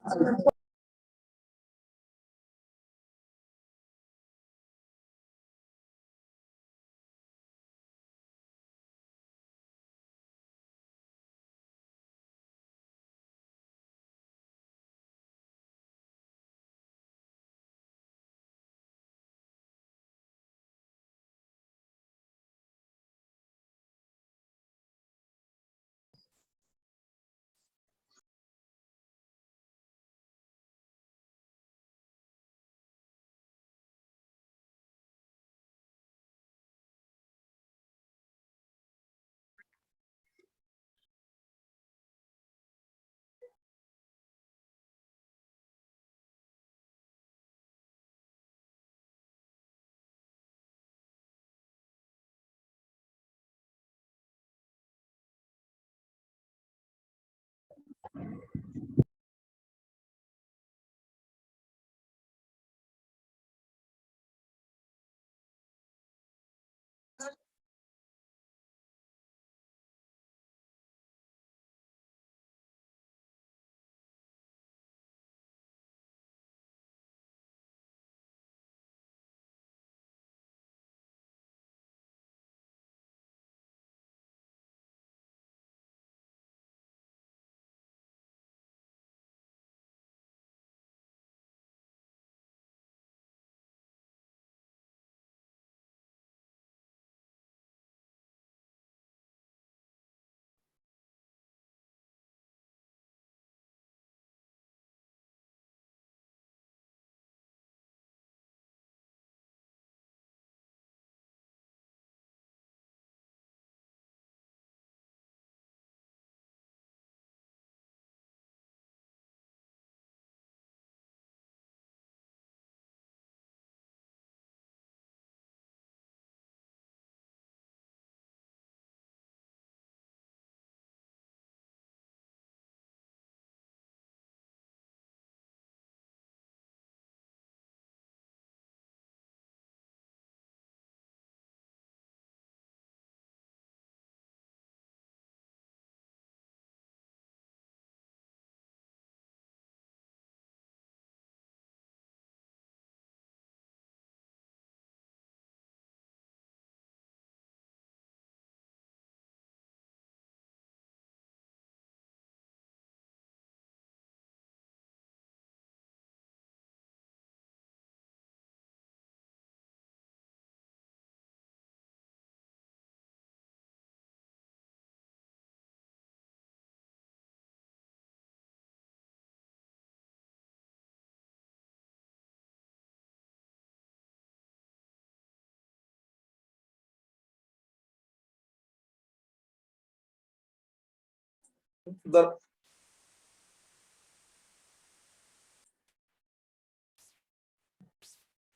The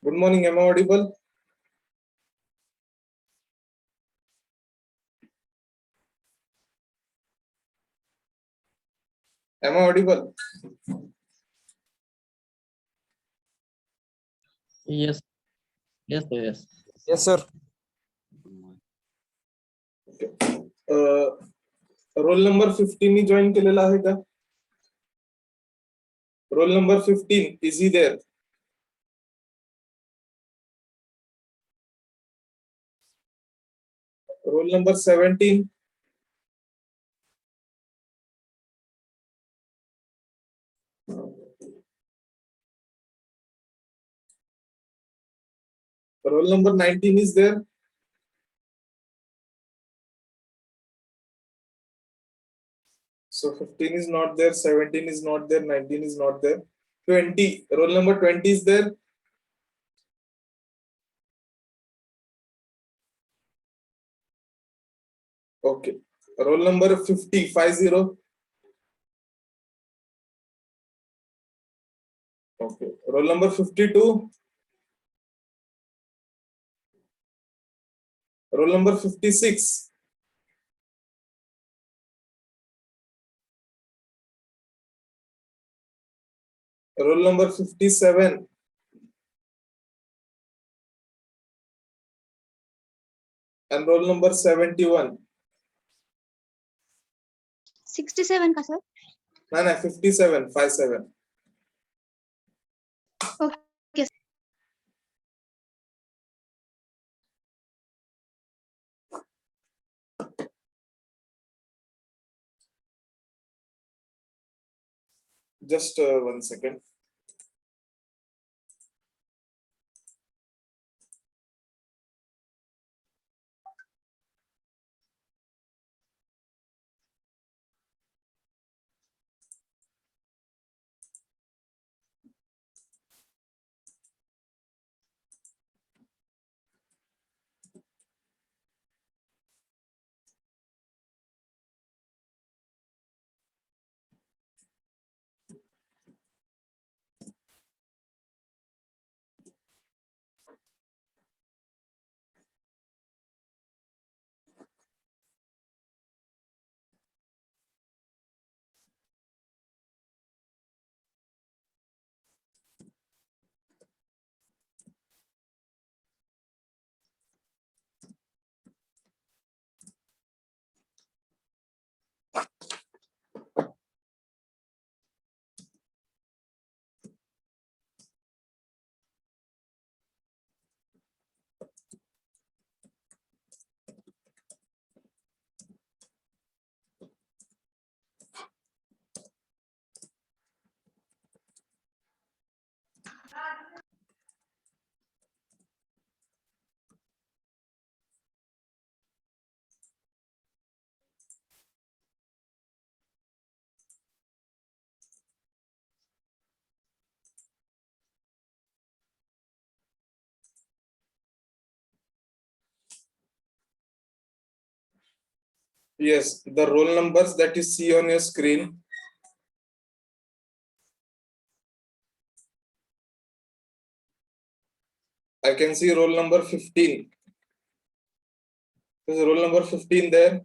Good morning. Am I audible? Am I audible? Yes. Yes, yes. Yes, sir. Roll number 15 join केलेला आहे का? Roll number 15 is he there? Roll number 17? Roll number 19 is there? So 15 is not there, 17 is not there, 19 is not there. 20, roll number 20 is there? Okay. Roll number 50, 50. Okay. Roll number 52. Roll number 56. Roll number 57. And roll number 71. 67 का sir? No, 57, 57. Okay. Just 1 second. Yes, the roll numbers that you see on your screen. I can see roll number 15. There's roll number 15 there.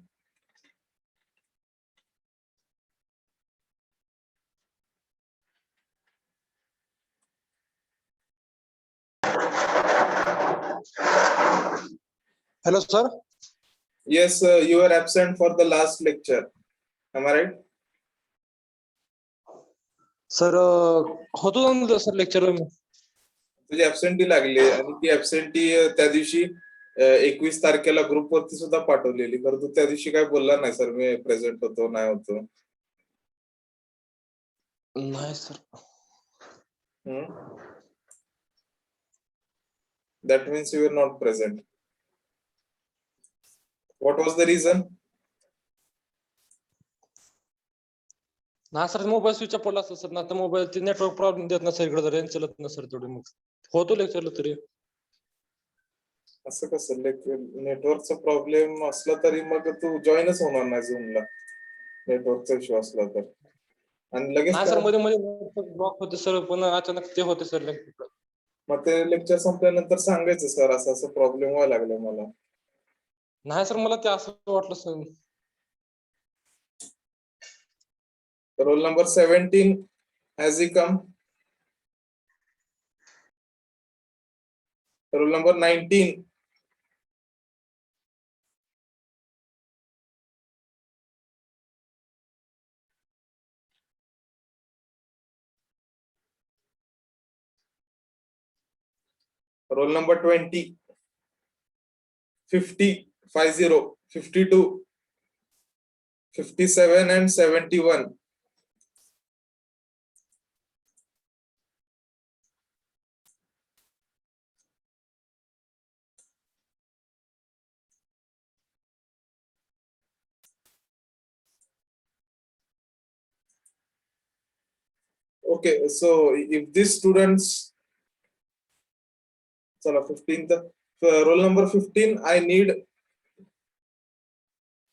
Hello, sir. Yes, you were absent for the last lecture. Am I right? Sir होतो ना sir lecture में. तुझी ऍबसेंटी लागली आणि ती ऍबसेंटी त्या दिवशी 21 तारखेला ग्रुप वरती सुद्धा पाठवलेली, तर तू त्या दिवशी काय बोलला नाही सर मी प्रेझेंट होतो नाही होतो. नाही sir. That means you were not present. What was the reason? नाही सर मोबाईल स्विच ऑफ पडला असतो सर. ना तर मोबाईल ते नेटवर्क प्रॉब्लेम देत ना सर, इकडे रेंज चलत ना सर तेवढे. मग होतो लेक्चरला तरी. असं कसं नेटवर्कचा प्रॉब्लेम असला तरी मग तू जॉईनच होणार नाही झूमला, नेटवर्कचा इश्यू असला तर. आणि लगेच नाही सर, मध्ये मध्ये ब्लॉक होते सर, पण अचानक ते होते सर. मग ते लेक्चर संपल्यानंतर सांगायचं सर असं असं प्रॉब्लेम व्हायला लागला मला. नाही सर, मला ते असं वाटलं sir. Role number 17 has he come? Roll number 19. Roll number 20. 50, 50, 52, 57 and 71. Okay, so if these students, 15th, roll number 15, I need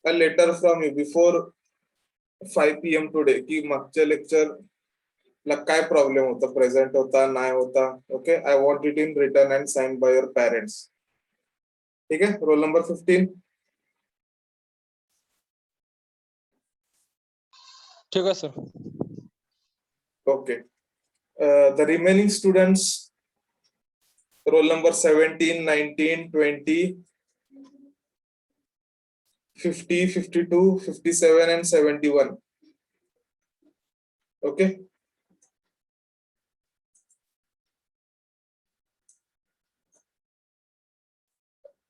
a letter from you before 5 PM today की मागच्या लेक्चर ला काय प्रॉब्लेम होता, present होता नाही होता. Okay, I want it in return and sign by your parents. ठीक आहे, roll number 15. ठीक आहे sir. Okay, the remaining students, roll number 17, 19, 20, 50, 52, 57 and 71. Okay.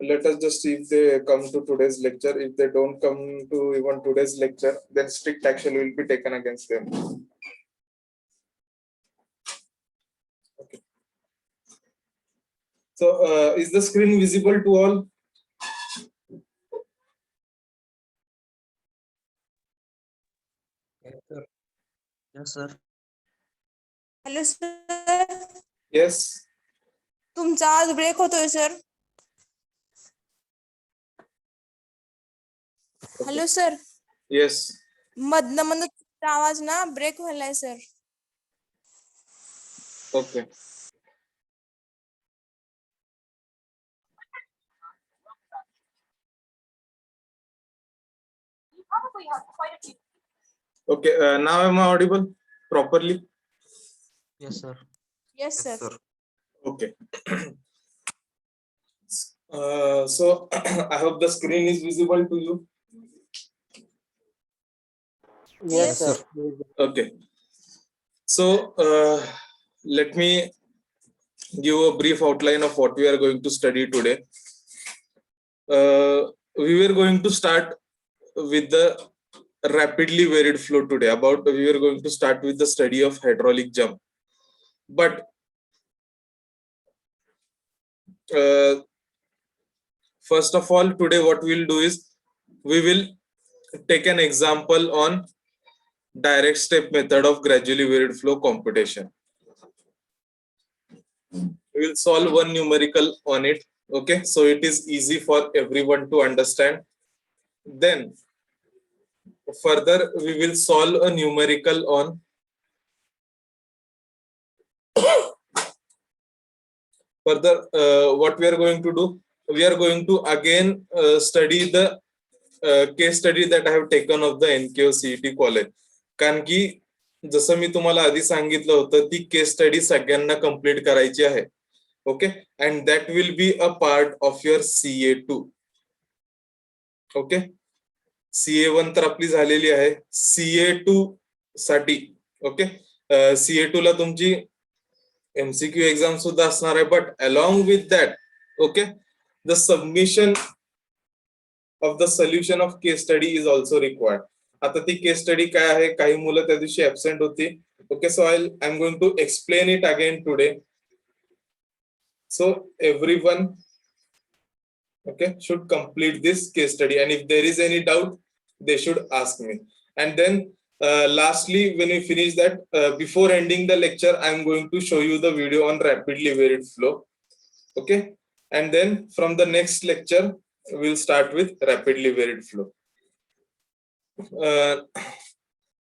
let us just see if they come to today's lecture. If they don't come to even today's lecture, then strict action will be taken against them. Okay. So is the screen visible to all? Yes, sir. Hello sir, Yes. तुमचा आवाज break होतोय sir. Hello sir, Yes. मधनं मधनं तुमचा आवाज ना break व्हायलाय sir. Okay. Okay. Now am I audible properly? Yes, sir. Yes sir. Okay. So I hope the screen is visible to you. Yes, sir. Okay. So let me give a brief outline of what we are going to study today. We were going to start with the rapidly varied flow today. We were going to start with the study of hydraulic jump. But first of all, today what we'll do is we will take an example on direct step method of gradually varied flow computation. We will solve one numerical on it. Okay, so it is easy for everyone to understand. Then further we will solve a numerical on further what we are going to do, we are going to again study the case study that I have taken of the NKO CET college. कारण की जसं मी तुम्हाला आधी सांगितलं होतं ती case study सगळ्यांना complete करायची आहे. Okay, and that will be a part of your CA2. Okay, CA1 तर आपली झालेली आहे. CA2 साठी ओके, CA2 ला तुमची MCQ एक्झाम सुद्धा असणार आहे. But along with that okay, the submission of the solution of case study is also required. आता ती केस स्टडी काय आहे, काही मुलं त्या दिवशी ऍबसेंट होती. Okay, so I am going to explain it again today. सो एव्हरीवन okay should complete this case study, and if there is any doubt they should ask me. And then lastly, when we finish that, before ending the lecture I am going to show you the video on rapidly varied flow. Okay, and then from the next lecture we'll start with rapidly varied flow.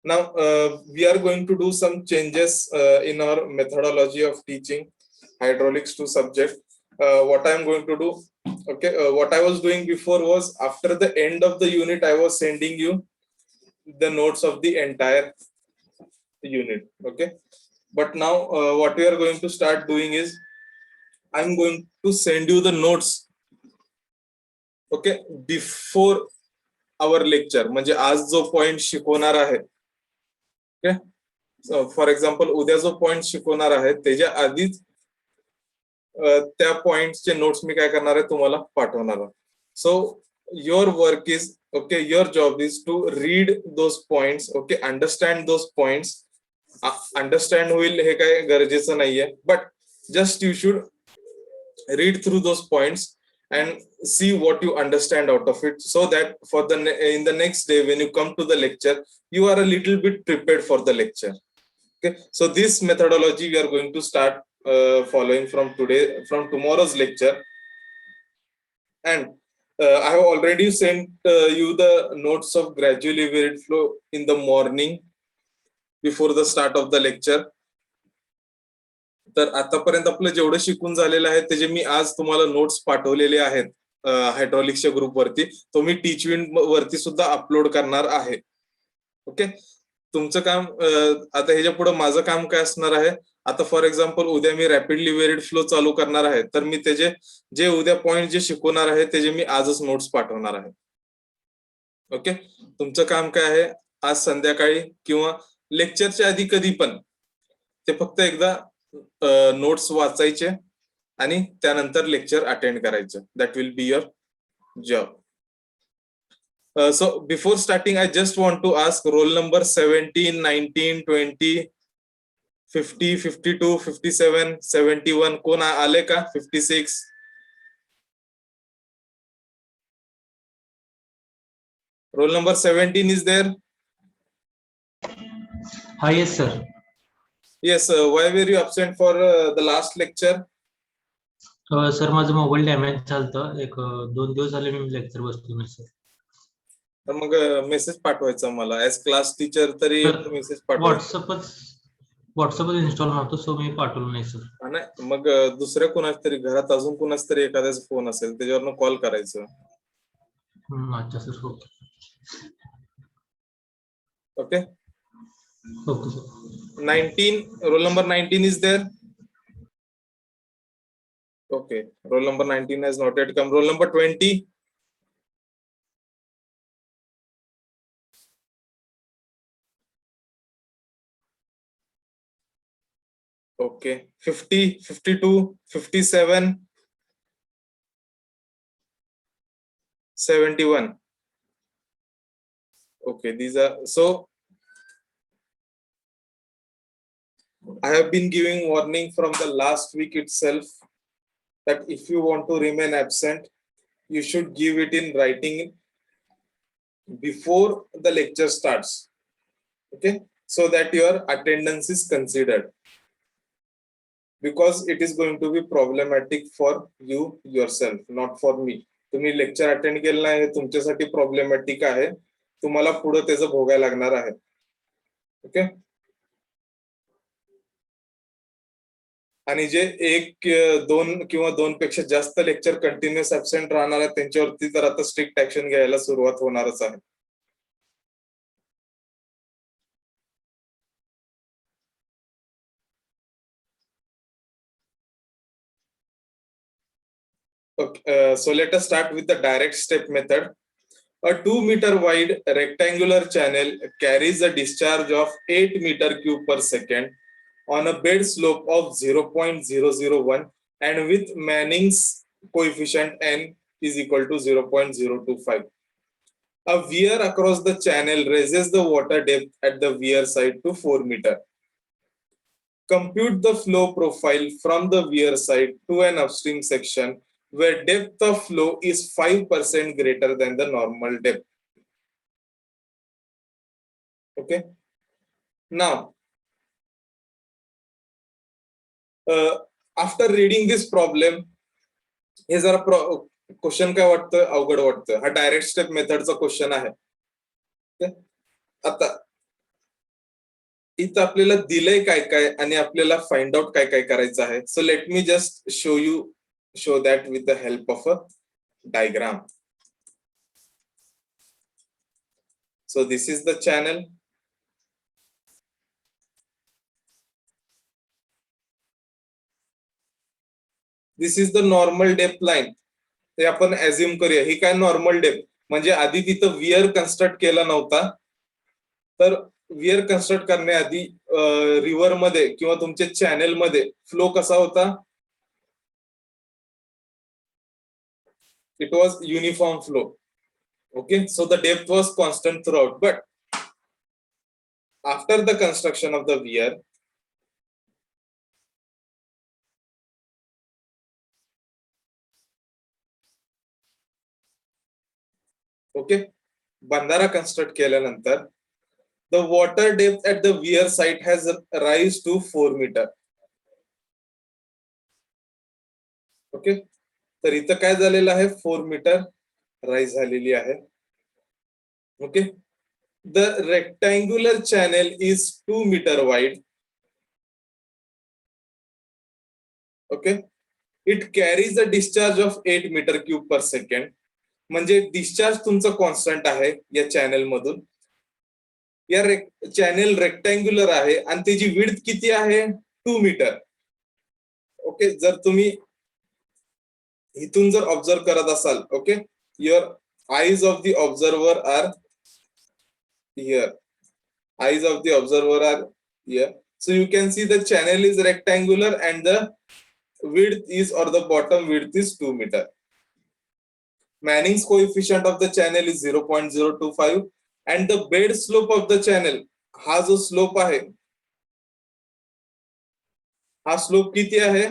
Now we are going to do some changes in our methodology of teaching hydraulics to subject. What I am going to do, okay, what I was doing before was after the end of the unit I was sending you the notes of the entire unit. Okay, but now what we are going to start doing is I'm going to send you the notes, okay, before our lecture. म्हणजे आज जो point शिकवणार आहे, okay, for example उद्या जो point शिकवणार आहे त्याच्या आधीच त्या पॉइंट्सचे नोट्स मी काय करणार आहे तुम्हाला पाठवणार आहे. So your work is okay, your job is to read those points. Okay, understand those points. Understand होईल हे काय गरजेचं नाहीये, but just you should read through those points and see what you understand out of it, so that for in the next day when you come to the lecture you are a little bit prepared for the lecture. Okay, so this methodology we are going to start following from tomorrow's lecture. And I have already sent you the notes of gradually varied flow in the morning before the start of the lecture. तर आतापर्यंत आपलं जेवढं शिकून झालेलं आहे त्याचे मी आज तुम्हाला नोट्स पाठवलेले आहेत हायड्रॉलिक्सच्या ग्रुप वरती. तो मी टीचविन वरती सुद्धा अपलोड करणार आहे. ओके, तुमचं काम आता ह्याच्या पुढे माझं काम काय असणार आहे, आता फॉर एक्झाम्पल उद्या मी रॅपिडली वेरिड फ्लो चालू करणार आहे, तर मी त्याचे जे उद्या पॉइंट जे शिकवणार आहे त्याचे मी आजच नोट्स पाठवणार आहे. ओके, तुमचं काम काय आहे, आज संध्याकाळी किंवा लेक्चरच्या आधी कधी पण ते फक्त एकदा नोट्स वाचायचे आणि त्यानंतर लेक्चर अटेंड करायचं. That will be your job. So before starting, I just want to ask roll number 17, 19, 20, 50, 52, 57, 71. कोण आले का? 56. Roll number 17 is there? Hi, yes, sir. Yes. Why were you absent for the last lecture? Sir माझं mobile damage झालं एक 2 दिवस झाले मी lecture बसलो नाही सर. तर मग मेसेज पाठवायचा मला ऍज क्लास टीचर तरी मेसेज पाठवायचा. व्हॉट्सअपच इन्स्टॉल नव्हतं सो मी पाठवलं नाही सर. नाही मग दुसऱ्या कोणाच तरी घरात अजून कोणाच तरी एखाद्याचा फोन असेल त्याच्यावरनं कॉल करायचं. अच्छा sir. Okay. Okay sir. 19, roll number 19 is there? Okay, roll number 19 has not yet come. Roll number 20? Okay, 50, 52, 57, 71. Okay, these are so. I have been giving warning from the last week itself that if you want to remain absent, you should give it in writing before the lecture starts. Okay, so that your attendance is considered, because it is going to be problematic for you yourself, not for me. तुम्ही lecture attend केलं नाही हे तुमच्यासाठी problematic आहे, तुम्हाला पुढे त्याचं भोगायला लागणार आहे. ओके. आणि जे 1, 2 किंवा 2 पेक्षा जास्त लेक्चर कंटिन्युअस ऍब्सेंट राहणार आहेत त्यांच्यावरती तर आता स्ट्रिक्ट ऍक्शन घ्यायला सुरुवात होणारच आहे. Okay, so let us start with the direct step method. A 2-meter wide rectangular channel carries a discharge of 8 meter cube per second on a bed slope of 0.001 and with Manning's coefficient n is equal to 0.025. A weir across the channel raises the water depth at the weir side to 4 meter. Compute the flow profile from the weir side to an upstream section where depth of flow is 5% greater than the normal depth. Okay. Now, after reading this problem, हे जरा question काय वाटतं, अवघड वाटतं. हा direct step मेथडचा question आहे. आता इथं आपल्याला दिलंय काय काय आणि आपल्याला फाइंड आउट काय काय करायचं आहे. So let me just show that with the help of a diagram. So this is the channel. This is the normal depth line. ते आपण अज्युम करूया ही काय नॉर्मल डेप्थ, म्हणजे आधी तिथं वियर कन्स्ट्रक्ट केला नव्हता. तर वियर कन्स्ट्रक्ट करण्याआधी रिव्हर मध्ये किंवा तुमच्या चॅनेल मध्ये फ्लो कसा होता? It was uniform flow. Okay, so the depth was constant throughout, but after the construction of the weir, okay, bandara construct केल्यानंतर the water depth at the weir site has rise to 4 meter. Okay, तर इथं काय झालेलं आहे? 4 metre rise झालेली आहे. Okay. The rectangular channel is 2 meter wide. Okay, it carries a discharge of 8 meter cube per second. म्हणजे discharge तुमचं constant आहे या चॅनेल मधून. या चॅनेल रेक्टँग्युलर आहे आणि त्याची विड्थ किती आहे? 2 मीटर. ओके, जर तुम्ही इथून जर ऑब्झर्व करत असाल, okay, your eyes of the observer are here. Eyes of the observer are here. So you can see the channel is rectangular and the width is or the bottom width is 2 meter. Manning's coefficient of the channel is 0.025 and the bed slope of the channel हा जो slope आहे हा slope किती आहे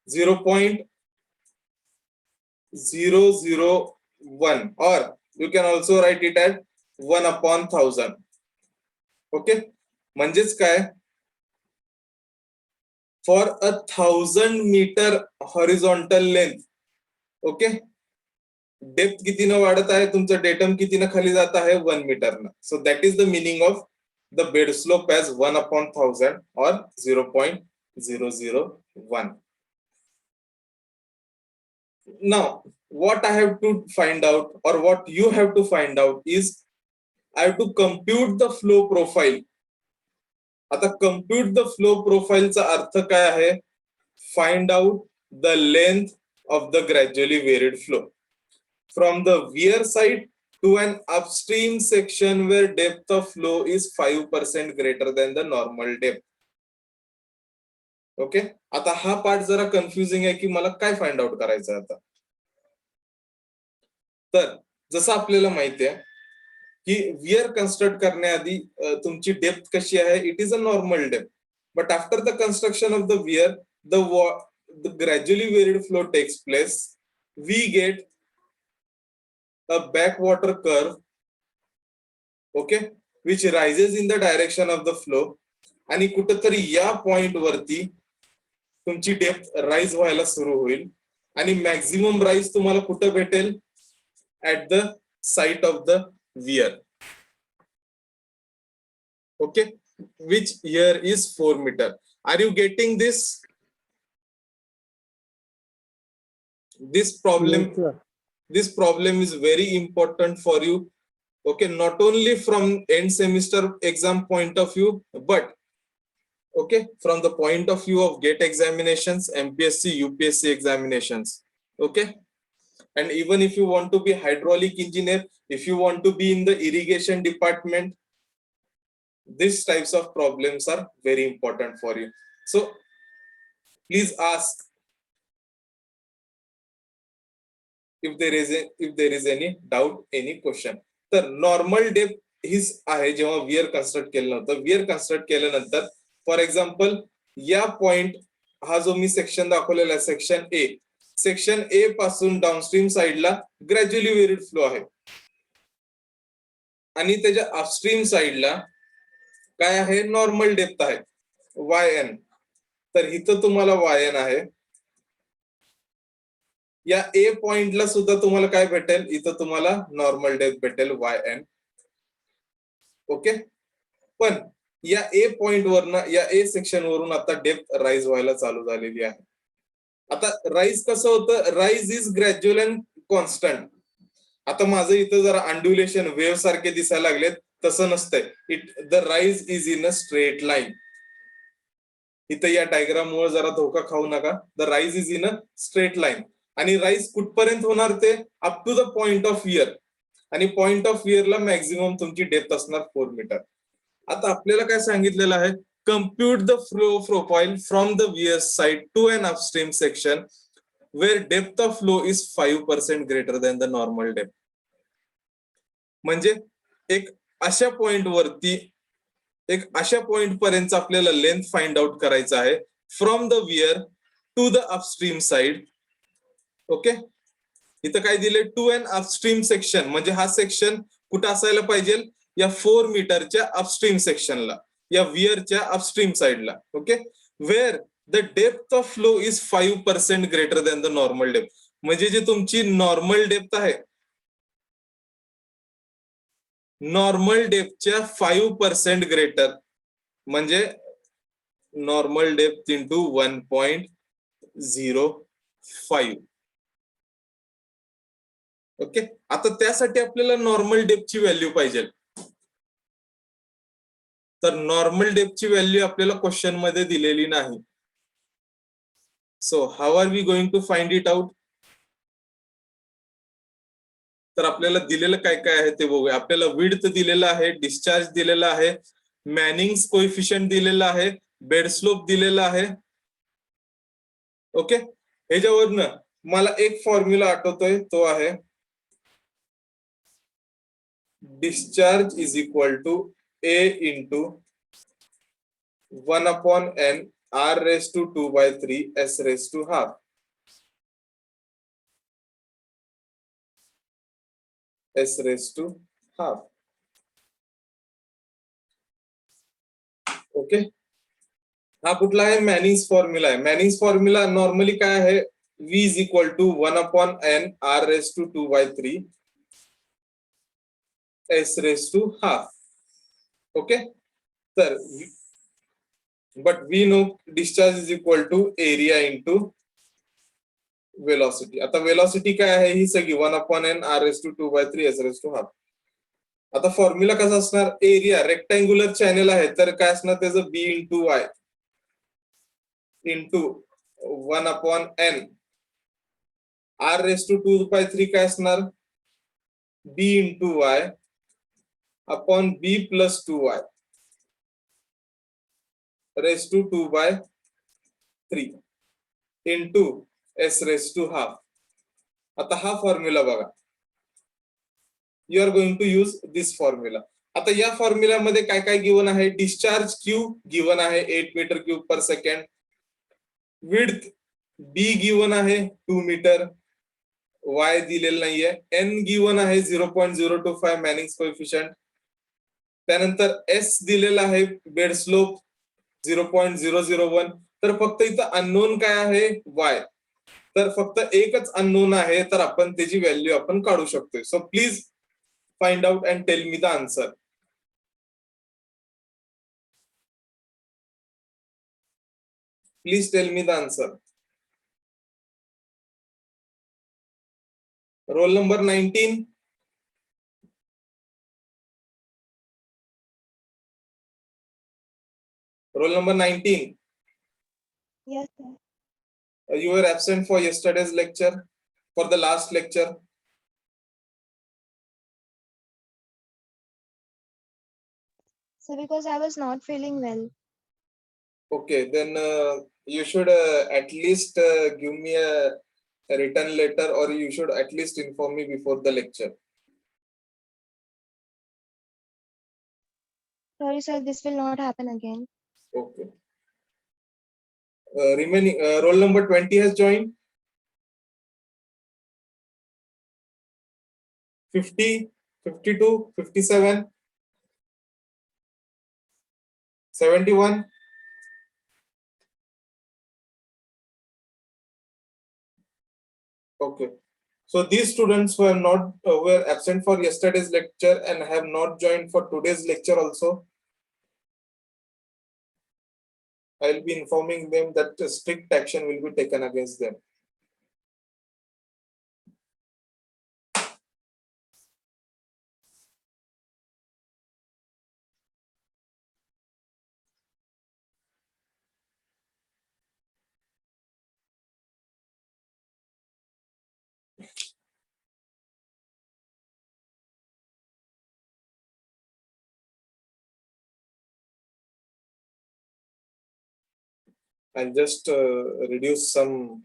0.001 or you can also write it at 1/1000. Okay म्हणजेच काय for 1000 meter horizontal length okay depth कितीनं वाढत आहे तुमचं डेटम कितीनं खाली जात आहे 1 मीटरनं. So that is the meaning of the bed slope as 1/1000 or 0.001. Now what I have to find out or what you have to find out is I have to compute the flow profile. आता compute the flow profile चा अर्थ काय आहे find out the length of the gradually varied flow from the weir side to an upstream section where depth of flow is 5% greater than the normal depth. Okay आता हा part जरा confusing आहे की मला काय फाइंड आउट करायचं आता. तर जसं आपल्याला माहिती आहे की वियर कन्स्ट्रक्ट करण्याआधी तुमची डेप्थ कशी आहे it is a normal depth but after the construction of the wear the gradually varied flow takes place. We get a backwater curve, okay, which rises in the direction of the flow. आणि कुठेतरी या point वरती तुमची depth rise व्हायला सुरू होईल आणि maximum rise तुम्हाला कुठे भेटेल at the site of the weir. Okay, which here is 4 meter. Are you getting this? This problem is very important for you. Okay, not only from end semester exam point of view, but okay, from the point of view of GATE examinations, MPSC, UPSC examinations. Okay. And even if you want to be hydraulic engineer, if you want to be in the irrigation department, these types of problems are very important for you. So please ask if there is any doubt, any question. तर normal depth हीच आहे जेव्हा wear construct केलं नव्हतं. Wear construct केल्यानंतर for example या point हा जो मी सेक्शन दाखवलेला आहे सेक्शन ए, सेक्शन ए पासून डाउनस्ट्रीम साइडला ग्रॅज्युअली वेरिड फ्लो आहे आणि त्याच्या अपस्ट्रीम साइडला काय आहे नॉर्मल डेप्थ आहे YN. तर इथं तुम्हाला YN आहे. या ए पॉइंटला सुद्धा तुम्हाला काय भेटेल इथं तुम्हाला नॉर्मल डेप्थ भेटेल YN. ओके पण या ए पॉइंट वरनं या ए सेक्शन वरून आता डेप्थ राइज व्हायला चालू झालेली आहे. आता राइज कसं होतं rise is gradual and constant. आता माझं इथं जरा अँड्युलेशन वेव्ह सारखे दिसायला लागलेत तसं नसतंय. The rise is in a straight line. इथं या डायग्राम मुळे जरा धोका खाऊ नका. The rise is in a straight line आणि राइज कुठपर्यंत होणार ते up to the point of weir आणि पॉइंट ऑफ वियरला मॅक्झिमम तुमची डेप्थ असणार 4 मीटर. आता आपल्याला काय सांगितलेलं आहे compute the flow profile from the weir side to an upstream section where depth of flow is 5% greater than the normal depth. म्हणजे एक अशा पॉइंट वरती एक अशा पॉइंट पर्यंत आपल्याला लेंथ फाइंड आउट करायचं आहे from the weir to the upstream side. Okay इथं काय दिले टू अन अपस्ट्रीम सेक्शन म्हणजे हा सेक्शन कुठं असायला पाहिजे या 4 मीटरच्या अपस्ट्रीम सेक्शनला या वियरच्या अपस्ट्रीम साइडला. Okay where the depth of flow is 5% greater than the normal depth. म्हणजे जे तुमची नॉर्मल डेप्थ आहे नॉर्मल डेप्थच्या 5% ग्रेटर म्हणजे नॉर्मल डेप्थ इंटू 1.05. ओके आता त्यासाठी आपल्याला नॉर्मल डेप्थची व्हॅल्यू पाहिजे. तर नॉर्मल डेप्थची व्हॅल्यू आपल्याला क्वेश्चन मध्ये दिलेली नाही. So how are we going to find it out. तर आपल्याला दिलेलं काय काय आहे ते बघूया. आपल्याला विड्थ दिलेला आहे, डिस्चार्ज दिलेला आहे, मॅनिंग्स कोएफिशियंट दिलेला आहे, बेड स्लोप दिलेला आहे ओके, ह्याच्यावरनं मला एक फॉर्म्युला आठवतोय, तो आहे discharge is equal to A into 1/n r⁻²/3 s⁻². s⁻². Okay, हा कुठला आहे? मॅनिंग्स फॉर्म्युला आहे. मॅनिंग्स फॉर्म्युला नॉर्मली काय आहे? v is equal to 1/n r⁻²/3 s⁻². Okay, तर but we know discharge is equal to area into velocity. आता velocity काय आहे? ही सगळी 1/n r⁻²/3 s⁻². आता फॉर्म्युला कसा असणार? एरिया रेक्टँग्युलर चॅनल आहे तर काय असणार त्याचं? b into y into 1/n r⁻²/3 काय असणार? b into y upon b plus 2y r⁻²/3 into s⁻². आता हा फॉर्म्युला बघा, you are going to use this formula. आता या फॉर्म्युल्यामध्ये काय काय गिवन आहे? डिस्चार्ज क्यू गिवन आहे 8 metre cube per second, width be given आहे 2 मीटर, वाय दिलेलं नाहीये, एन गिवन आहे 0.025 मॅनिंग्स कोएफिशियंट, त्यानंतर एस दिलेला आहे बेड स्लोप 0.001. तर फक्त इथं अननोन काय आहे? वाय. तर फक्त एकच अननोन आहे, तर आपण त्याची व्हॅल्यू आपण काढू शकतोय. So please find out and tell me the answer. Please tell me the answer. Roll number 19. Roll number 19. Yes, sir. You were absent for yesterday's lecture, for the last lecture. So because I was not feeling well. Okay, then you should at least give me a written letter, or you should at least inform me before the lecture. Sorry, sir, this will not happen again. Okay. Remaining roll number 20 has joined. 50, 52, 57, 71. Okay. So these students who have not were absent for yesterday's lecture and have not joined for today's lecture also, I will be informing them that strict action will be taken against them. I'll just reduce some.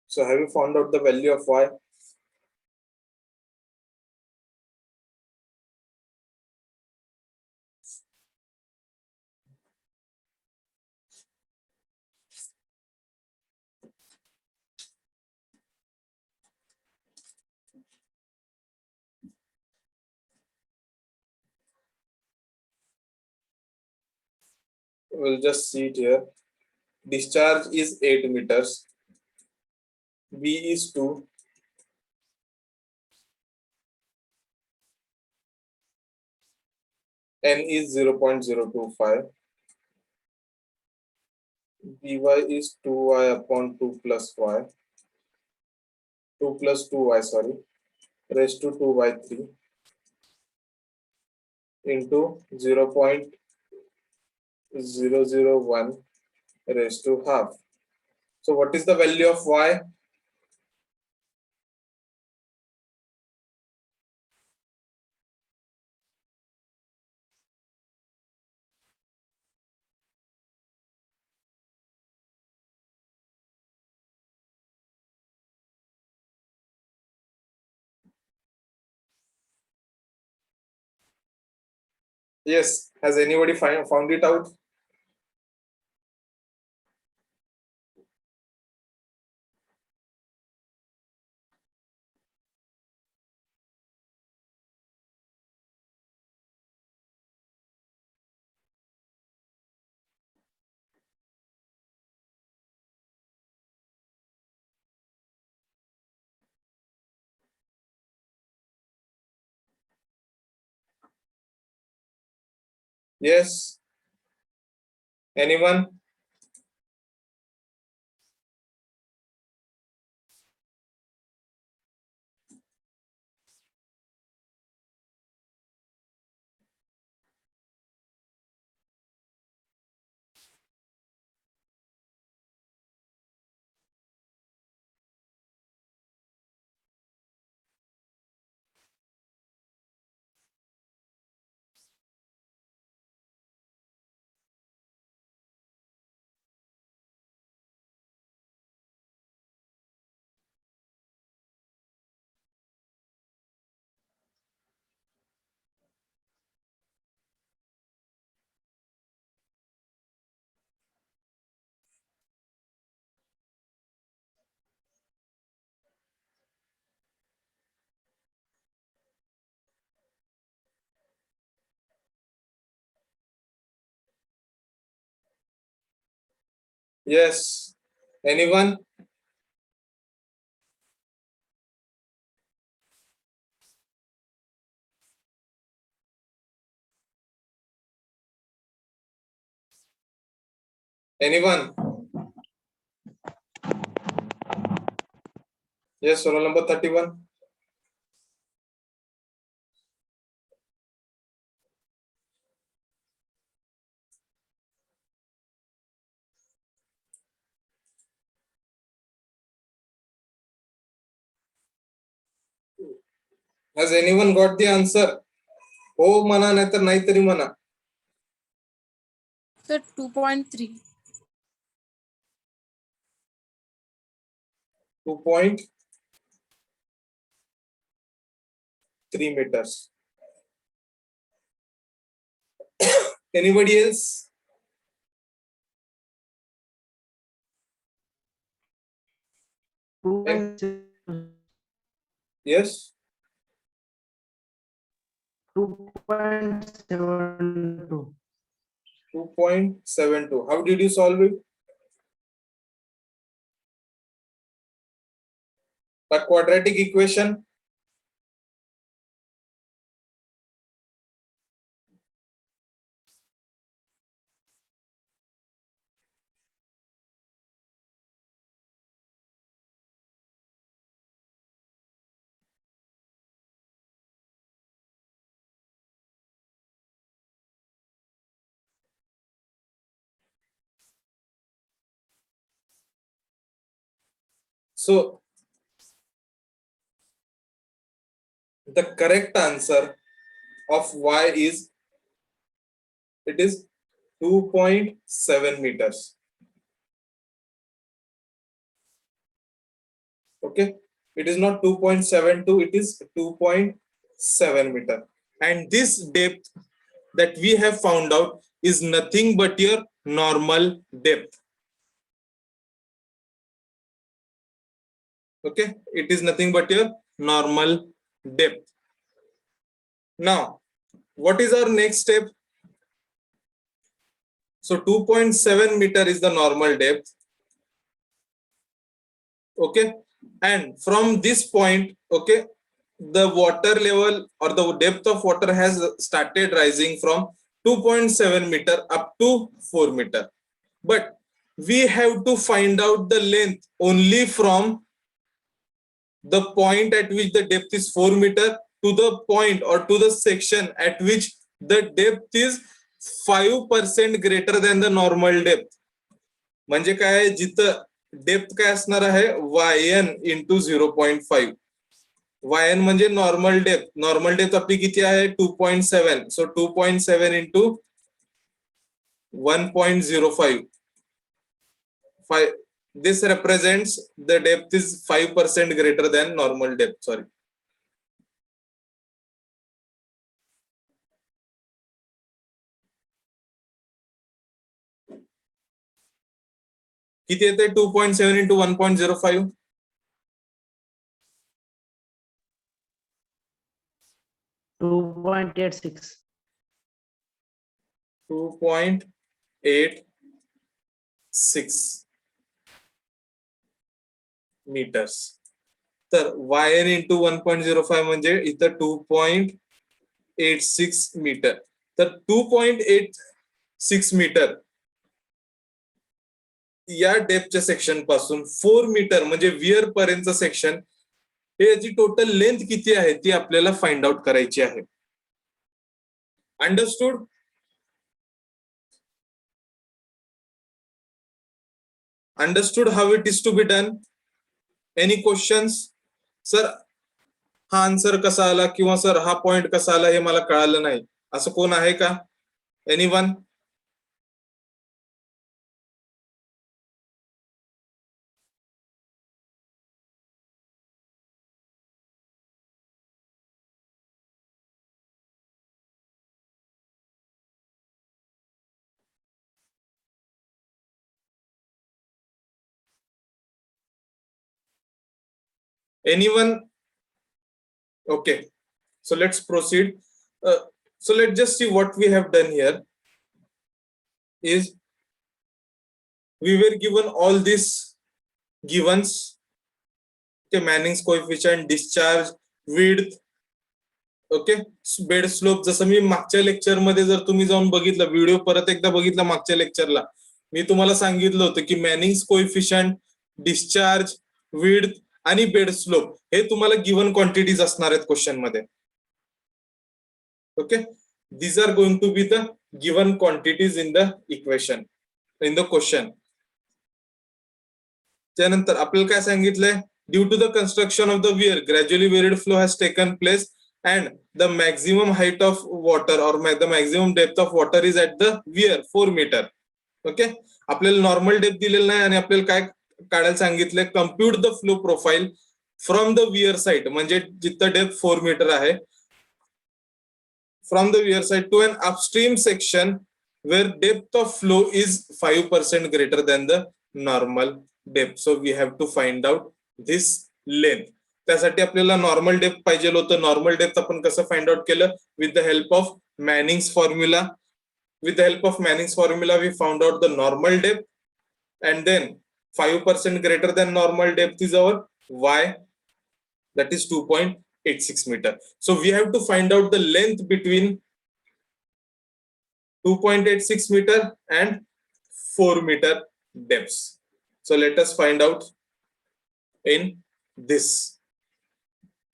So have you found out the value of y? We'll just see it here. Discharge is 8 meters. V is 2. N is 0.025. dy is 2y upon 2 plus y, 2 plus 2y, sorry, raised to 2 by 3 into 0.001 raised to half. So what is the value of y? Yes, has anybody found it out? Yes. Anyone? Yes. Anyone? Anyone? Yes, roll number 31. Has anyone got the answer? हो म्हणा नाहीतर नाहीतरी म्हणा. Sir, 2.3. 2.3 meters. Anybody else? Yes. 2.72. 2.72. How did you solve it? By quadratic equation? So the correct answer of y is, it is 2.7 meters. Okay, it is not 2.72, it is 2.7 meter. And this depth that we have found out is nothing but your normal depth. Okay, it is nothing but your normal depth. Now, what is our next step? So 2.7 meter is the normal depth. Okay, and from this point, okay, the water level or the depth of water has started rising from 2.7 meter up to 4 meter. But we have to find out the length only from the point at which the depth is 4 meter to the point or to the section at which the depth is 5% greater than the normal depth. म्हणजे काय, जिथं depth काय असणार आहे, yn into 0.5. yn म्हणजे normal depth आपली किती आहे 2.7. सो 2.7 into 1.05. This represents the depth is 5% greater than normal depth. Sorry. किती येते 2.7 इंटू 1.05? 2.86. 2.86 meters. तर yn इंटू 1.05 म्हणजे इथं 2.86 मीटर. तर 2.86 मीटर या डेप्थच्या सेक्शन पासून 4 मीटर म्हणजे वियर पर्यंतचं सेक्शन, हे याची टोटल लेंथ किती आहे ती आपल्याला फाइंड आउट करायची आहे. Understood? Understood how it is to be done? Any questions? Sir हा आन्सर कसा आला किंवा सर हा पॉइंट कसा आला हे मला कळालं नाही, असं कोण आहे का? Anyone? Anyone? Okay, so let's proceed. So let's just see what we have done here is we were given all these givens. Okay, Manning's coefficient, discharge, width, okay, bed slope. जसं मी मागच्या लेक्चर मध्ये जर तुम्ही जाऊन बघितलं, video परत एकदा बघितला मागच्या लेक्चरला, मी तुम्हाला सांगितलं होतं की मॅनिंग्स कोएफिशियंट, डिस्चार्ज, विड्थ आणि बेड स्लोप हे तुम्हाला गिवन क्वांटिटीज असणार आहेत क्वेश्चन मध्ये. Okay, these are going to be the given quantities in the equation, in the question. त्यानंतर आपल्याला काय सांगितलंय, due to the construction of the weir gradually varied flow has taken place and the maximum height of water or the maximum depth of water is at the weir 4 meter. Okay, आपल्याला normal depth दिलेलं नाही आणि आपल्याला काय काढायला सांगितलंय, compute the flow profile from the weir side, म्हणजे जिथं डेप्थ 4 मीटर आहे, from the weir side to an upstream section where depth of flow is 5% greater than the normal depth. So we have to find out this length. त्यासाठी आपल्याला normal depth पाहिजे होतं. Normal depth आपण कसं find out केलं, with the help of Manning's formula. With the help of Manning's formula we found out the normal depth and then 5% greater than normal depth is our y, that is 2.86 meter. So we have to find out the length between 2.86 meter and 4 meter depths. So let us find out in this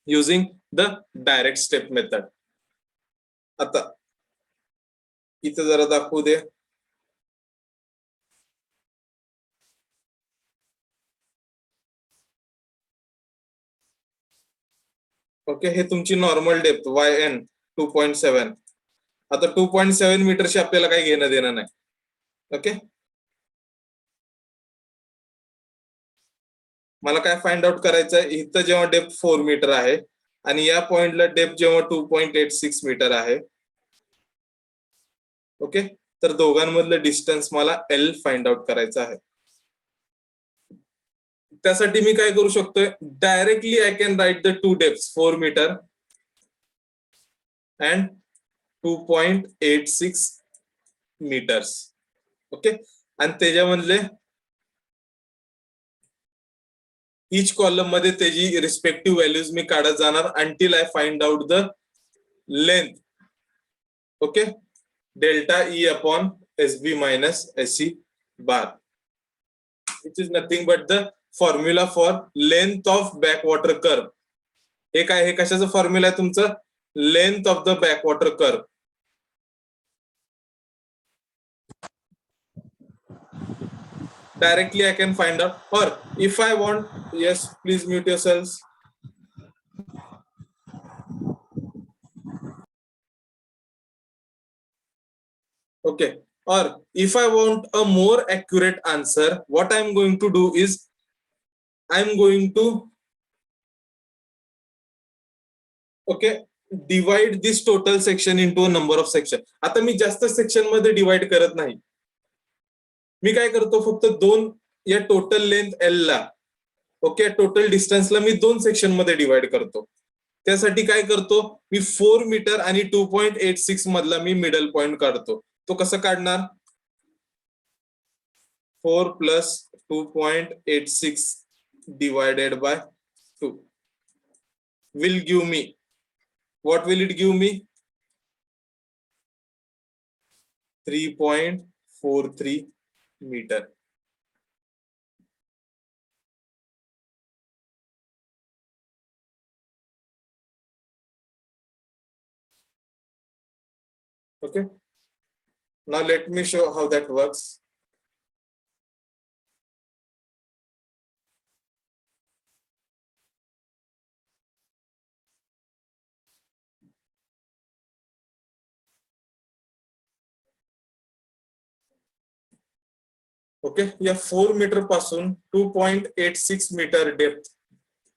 using the direct step method. आता इथं जरा दाखवू दे. Okay, हे तुमची normal depth yn 2.7. आता 2.7 मीटरशी आपल्याला काही घेणं देणं नाही. ओके, मला काय फाइंड आउट करायचं आहे, इथं जेव्हा डेप्थ 4 मीटर आहे आणि या पॉइंटला डेप्थ जेव्हा 2.86 मीटर आहे, ओके, तर दोघांमधलं डिस्टन्स मला L फाइंड आउट करायचं आहे. त्यासाठी मी काय करू शकतोय, directly I can write the two depths 4 metre and 2.86 metres. Okay, आणि त्याच्यामधले ईच कॉलम मध्ये त्याची रिस्पेक्टिव्ह व्हॅल्यूज मी काढत जाणार until I find out the length. Okay, delta E upon S B minus S C bar. which is nothing but the formula for length of backwater curve. हे काय, हे कशाचं formula आहे तुमचं? Length of the backwater curve. Directly I can find out, or if I want, yes, please mute yourselves. Okay, or if I want a more accurate answer, what I'm going to do is I'm going to divide this total section into a number of section. आता मी जास्त section मध्ये divide करत नाही. मी काय करतो, फक्त 2 या total length L ला total डिस्टन्सला मी 2 section मध्ये डिवाइड करतो. त्यासाठी काय करतो, मी 4 मीटर आणि 2.86 मधला मी मिडल पॉइंट काढतो. तो कसं काढणार? 4 plus 2.86 divided by 2 will give me, what will it give me? 3.43 meter. Okay, now let me show how that works. Okay, या 4 मीटर पासून 2.86 मीटर डेप्थ.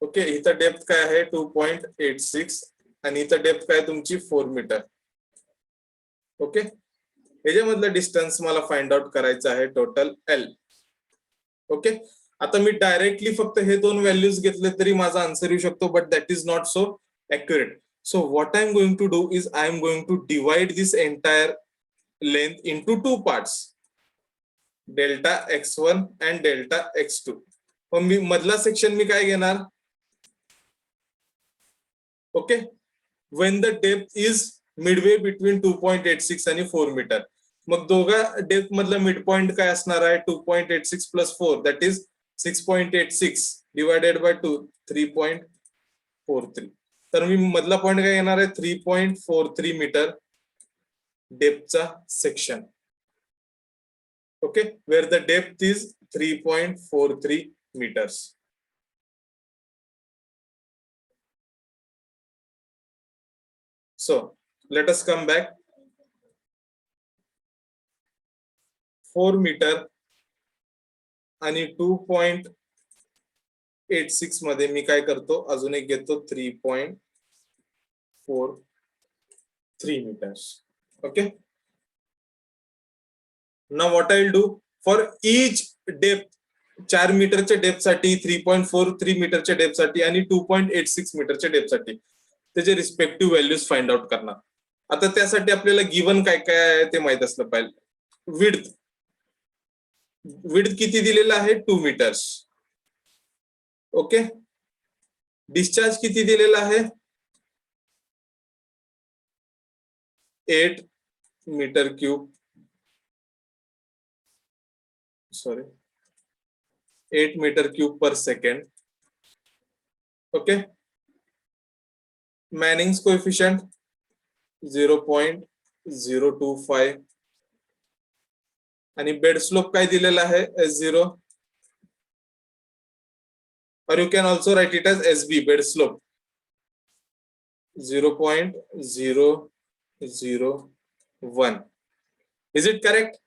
ओके, इथं डेप्थ काय आहे? 2.86 आणि इथं डेप्थ काय तुमची 4 मीटर. ओके, ह्याच्यामधलं डिस्टन्स मला फाइंड आउट करायचं आहे, टोटल एल. ओके, आता मी डायरेक्टली फक्त हे 2 व्हॅल्यूज घेतले तरी माझा आन्सर येऊ शकतो, but that is not so accurate. So what I'm going to do is I'm going to divide this entire length into 2 parts, delta x1 and delta x2. मग मी मधला section मी काय घेणार? Okay, when the depth is midway between 2.86 आणि 4 metre. मग दोघा depth मधला mid point काय असणार आहे? 2.86 plus 4, that is 6.86 divided by 2, 3.43. तर मी मधला पॉइंट काय घेणार आहे? 3.43 मीटर डेप्थचा section. Okay, where the depth is 3.43 meters. So let us come back. 4 metre आणि 2.86 मध्ये मी काय करतो? अजून एक घेतो, 3.43 meters. Okay, now what I'll do, for each depth, 4 मीटरच्या डेप्थ साठी, 3.43 मीटरच्या डेप्थ साठी आणि 2.86 मीटरच्या डेप्थ साठी त्याचे रिस्पेक्टिव्ह व्हॅल्यूज फाइंड आउट करणार. आता त्यासाठी आपल्याला गिवन काय काय आहे ते माहित असलं पाहिजे. विड्थ किती दिलेला आहे? 2 मीटर्स. ओके, डिस्चार्ज किती दिलेला आहे? 8 metre cube, sorry 8 metre cube per second. Okay, Manning's coefficient 0.025 आणि बेड स्लोप काय दिलेला आहे? S0, or you can also write it as SB, bed slope 0.001. Is it correct?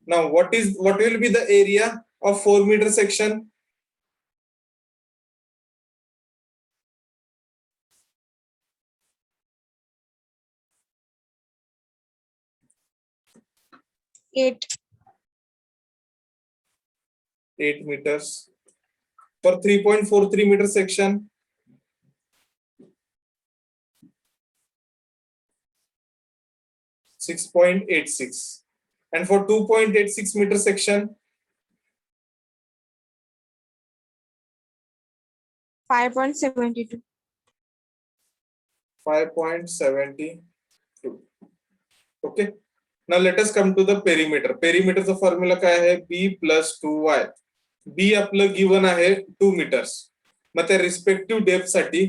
Now what will be the area of 4 meter section? Eight. 8 meters. For 3.43 meter section, (6.86), and for 2.86 meter section, 5.72. 5.72. Okay, Now let us come to the perimeter. Perimeterचा formula काय आहे? b plus 2y. b आपलं given आहे 2 meters. मग त्या respective depth साठी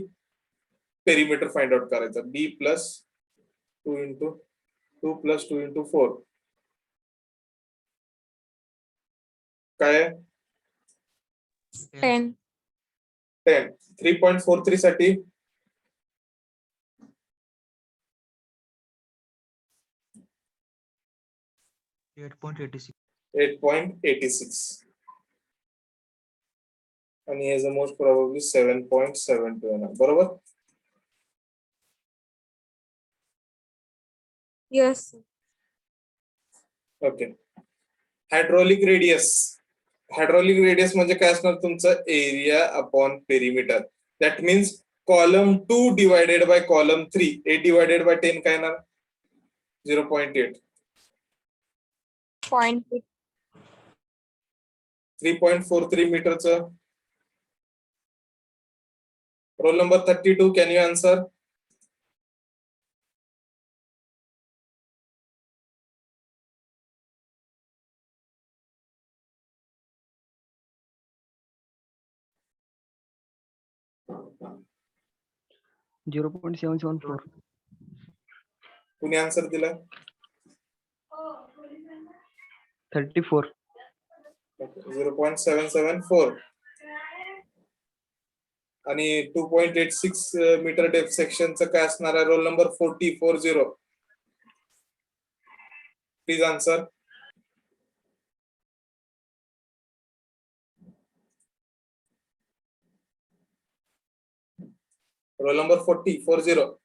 perimeter find out करायचा. b plus 2 into 2 plus 2 into 4 काय आहे? 10. 10. 3.43 साठी 8.86. 8.86 आणि याचा मोस्ट प्रोबॅबली 7.72 येणार. बरोबर? Yes. Okay. Hydraulic radius. Hydraulic radius म्हणजे काय असणार तुमचं? Area upon perimeter. That means column 2 divided by column 3. 8 divided by 10 काय येणार? 0.8. 0.8. 3.43 मीटरचं. Roll number 32, can you answer? कुणी आन्सर दिला? 34. 0.774 आणि 2.86 मीटर डेप्थ सेक्शनचं काय असणार आहे? Roll number 40. Please answer. Roll number 40.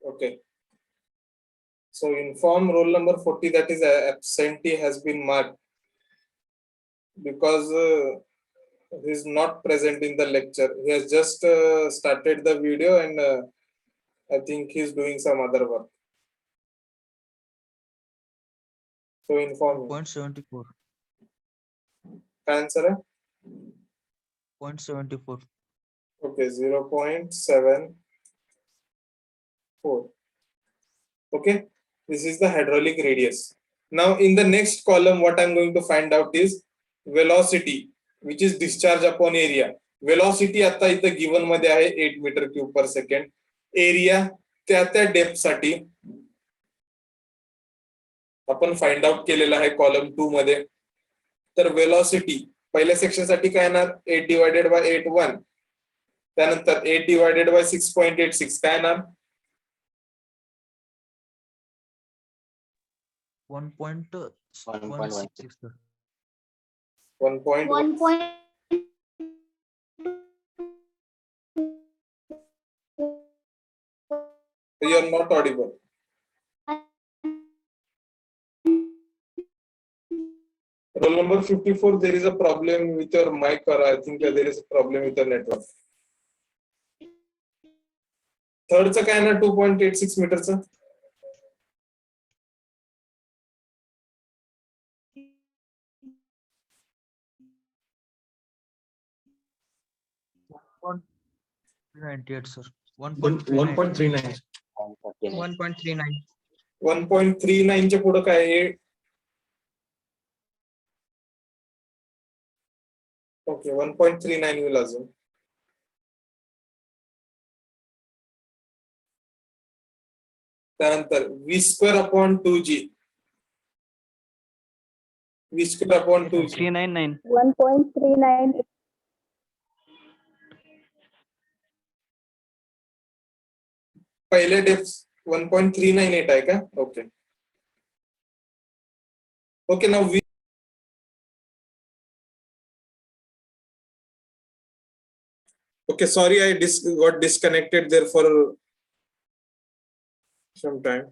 Okay. So inform roll number 40 that is absentee has been marked because he is not present in the lecture. He has just started the video and I think he is doing some other work. So inform him. 0.74. काय answer आहे? 0.74. Okay, 0.74. Okay, this is the hydraulic radius. Now in the next column, what I'm going to find out is velocity, which is discharge upon area. Velocity आता इथं given मध्ये आहे 8 meter cube per second. Area त्या depth साठी आपण find out केलेला आहे column 2 मध्ये. तर वेलॉसिटी पहिल्या सेक्शन साठी काय येणार? 8 डिवायडेड बाय 8 1. त्यानंतर 8 डिवायडेड बाय 6.86 काय येणार? 1.16, sir. 1.1. You are not audible. Roll number 54, there is a problem with your mic or I think there is a problem with the network. Third चं काय ना 2.86 मीटरचं. sir. 1.39. 1.39. 1.39 च्या पुढे काय आहे? ओके 1.39 होईल अजून. त्यानंतर v square upon 2g. v square upon 2g. 399. 1.39. पहिले डेप्थ 1.398 आहे का? Okay okay. Now v okay, sorry, I got disconnected there for some time.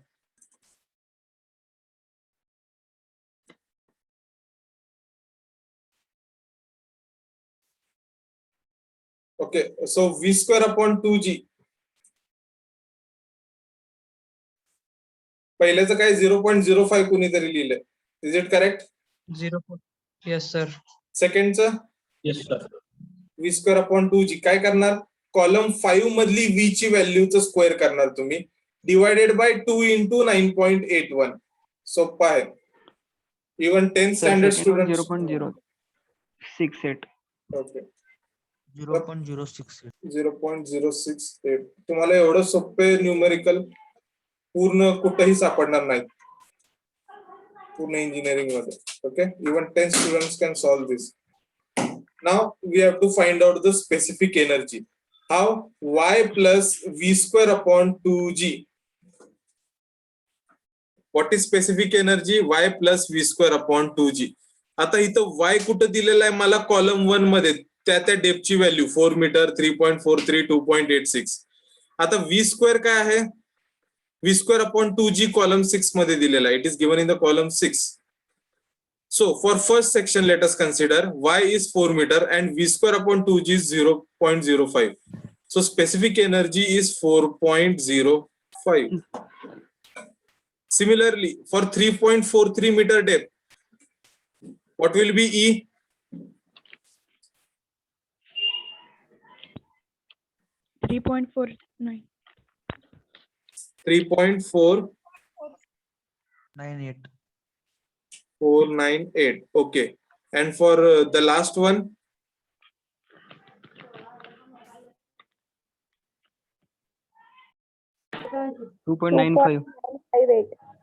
Okay, so v square upon 2g. पहिल्याचं काय 0.05 कुणीतरी लिहिलंय. Is it correct? 0. Yes, sir. सेकंडचं Yes, sir. v square upon 2g काय करणार? Column 5 मधली v ची व्हॅल्यूचं square करणार तुम्ही divided by 2 into 9.81. सोपं आहे. Even 10 standard student 0.068. ओके 0.068. 0.068. तुम्हाला एवढं सोपे न्यूमेरिकल पूर्ण कुठेही सापडणार नाही पूर्ण इंजिनिअरिंग मध्ये. Okay, even 10 students can solve this. Now we have to find out the specific energy. How? y plus v square upon 2g. What is specific energy? y plus v square upon 2g. आता इथं y कुठं दिलेला आहे मला column 1 मध्ये त्या डेप्थची value 4 metre 3.43 2.86. आता v square काय आहे? v square upon 2g column 6 मध्ये दिलेला आहे. It is given in the column 6. So for first section, let us consider y is 4 meter and v square upon 2g is 0.05. So specific energy is 4.05. Similarly, for 3.43 meter depth, what will be E? 3.49. 98. 3.498. Okay. And for the last one? 2.95.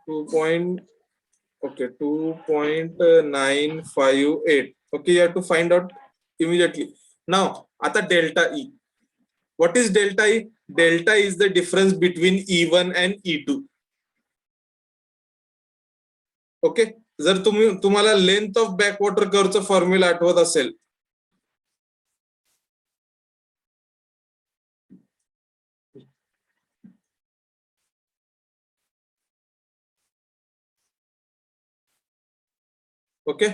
2.958. Okay, you have to find out immediately. Now, आता delta E. What is delta E? Delta is the difference between E1 and E2. Okay, जर तुम्हाला length of backwater कर्वचं formula आठवत असेल, okay,